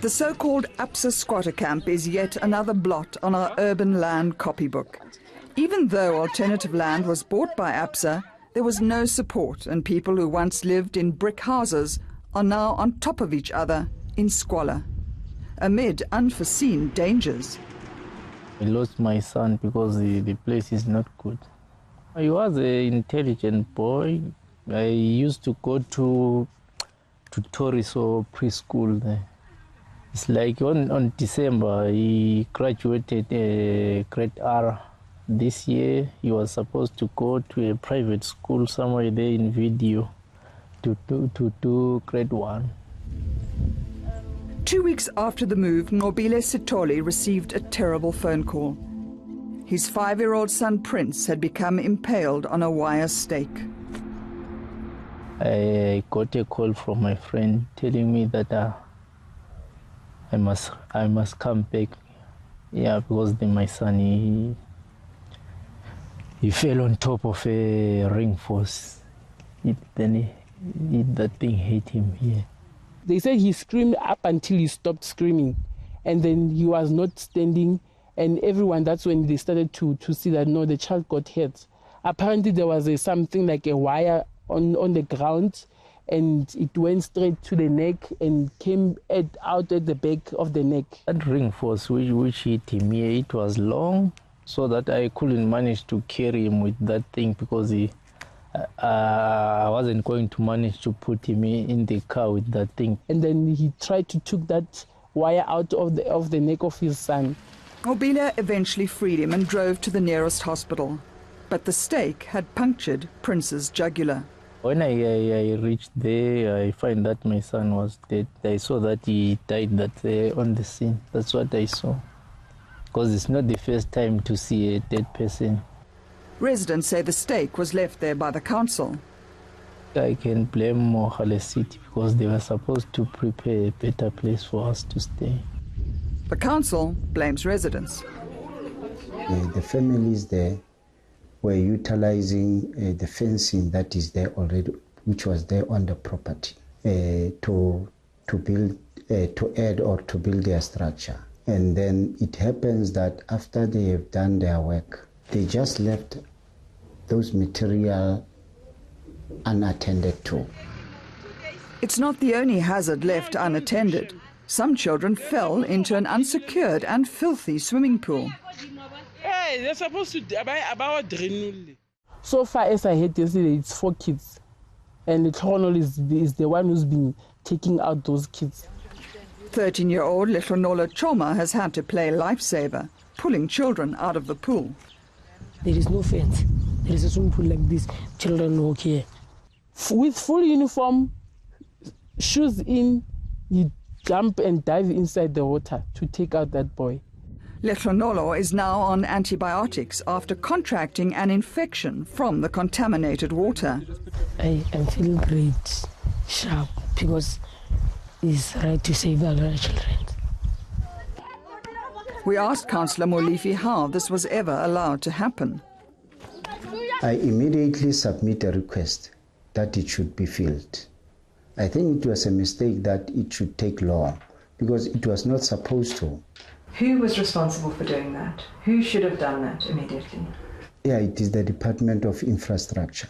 The so-called APSA squatter camp is yet another blot on our urban land copybook. Even though alternative land was bought by APSA, there was no support, and people who once lived in brick houses are now on top of each other in squalor, amid unforeseen dangers. I lost my son because the place is not good. I was an intelligent boy. I used to go to tourist or preschool there. It's like on December, he graduated grade R. This year, he was supposed to go to a private school somewhere there in Video to do grade 1. 2 weeks after the move, Mogale City received a terrible phone call. His 5-year-old son Prince had become impaled on a wire stake. I got a call from my friend telling me that I must come back. Yeah, because my son he fell on top of a ring force. That thing hit him here. They said he screamed up until he stopped screaming, and then he was not standing, and everyone, that's when they started to see that no, the child got hurt. Apparently there was something like a wire on the ground, and it went straight to the neck and came out at the back of the neck. That ring force which hit him here, it was long, so that I couldn't manage to carry him with that thing, because I wasn't going to manage to put him in the car with that thing. And then he tried to take that wire out of the neck of his son. Mogale eventually freed him and drove to the nearest hospital. But the stake had punctured Prince's jugular. When I reached there, I find that my son was dead. I saw that he died on the scene. That's what I saw. Because it's not the first time to see a dead person. Residents say the stake was left there by the council. I can blame Mogale City because they were supposed to prepare a better place for us to stay. The council blames residents. The families there were utilizing the fencing that is there already, which was there on the property, to add or to build their structure. And then it happens that after they have done their work, they just left those material unattended to. It's not the only hazard left unattended. Some children fell into an unsecured and filthy swimming pool. Hey, they're supposed to about So far as I heard yesterday, it's 4 kids. And the turmoil is the one who's been taking out those kids. 13-year-old Letlonolo Choma has had to play lifesaver, pulling children out of the pool. There is no fence. There is a swimming pool like this. Children walk here. With full uniform, shoes in, you jump and dive inside the water to take out that boy. Letlonolo is now on antibiotics after contracting an infection from the contaminated water. I am feeling great, sharp, because it's right to save our children. We asked Councillor Molifi how this was ever allowed to happen. I immediately submit a request that it should be filled. I think it was a mistake that it should take long, because it was not supposed to. Who was responsible for doing that? Who should have done that immediately? Yeah, it is the Department of Infrastructure.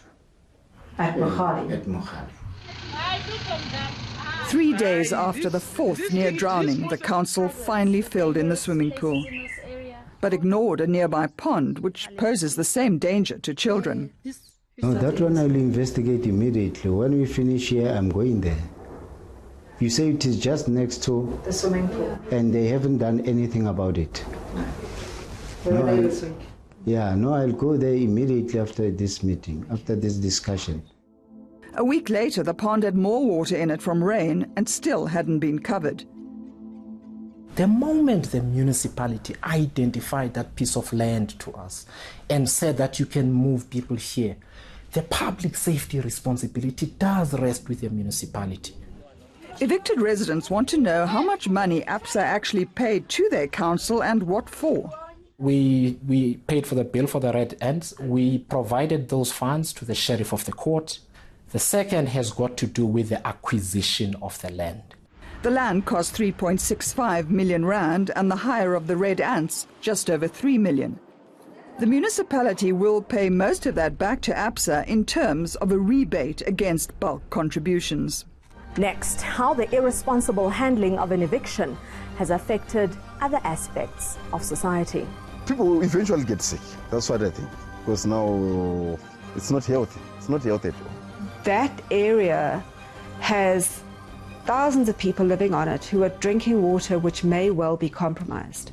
At Mogale? At Mogale. 3 days after the 4th near drowning, the council finally filled in the swimming pool, but ignored a nearby pond which poses the same danger to children. No, that one I'll investigate immediately. When we finish here, I'm going there. You say it is just next to the swimming pool, and they haven't done anything about it. Where were they this week? Yeah, no, I'll go there immediately after this meeting, after this discussion. A week later, the pond had more water in it from rain and still hadn't been covered. The moment the municipality identified that piece of land to us and said that you can move people here, the public safety responsibility does rest with the municipality. Evicted residents want to know how much money APSA actually paid to their council and what for. We paid for the bill for the red ends. We provided those funds to the sheriff of the court. The second has got to do with the acquisition of the land. The land cost 3.65 million rand and the hire of the red ants just over 3 million. The municipality will pay most of that back to ABSA in terms of a rebate against bulk contributions. Next, how the irresponsible handling of an eviction has affected other aspects of society. People will eventually get sick. That's what I think. Because now it's not healthy. It's not healthy at all. That area has thousands of people living on it who are drinking water which may well be compromised.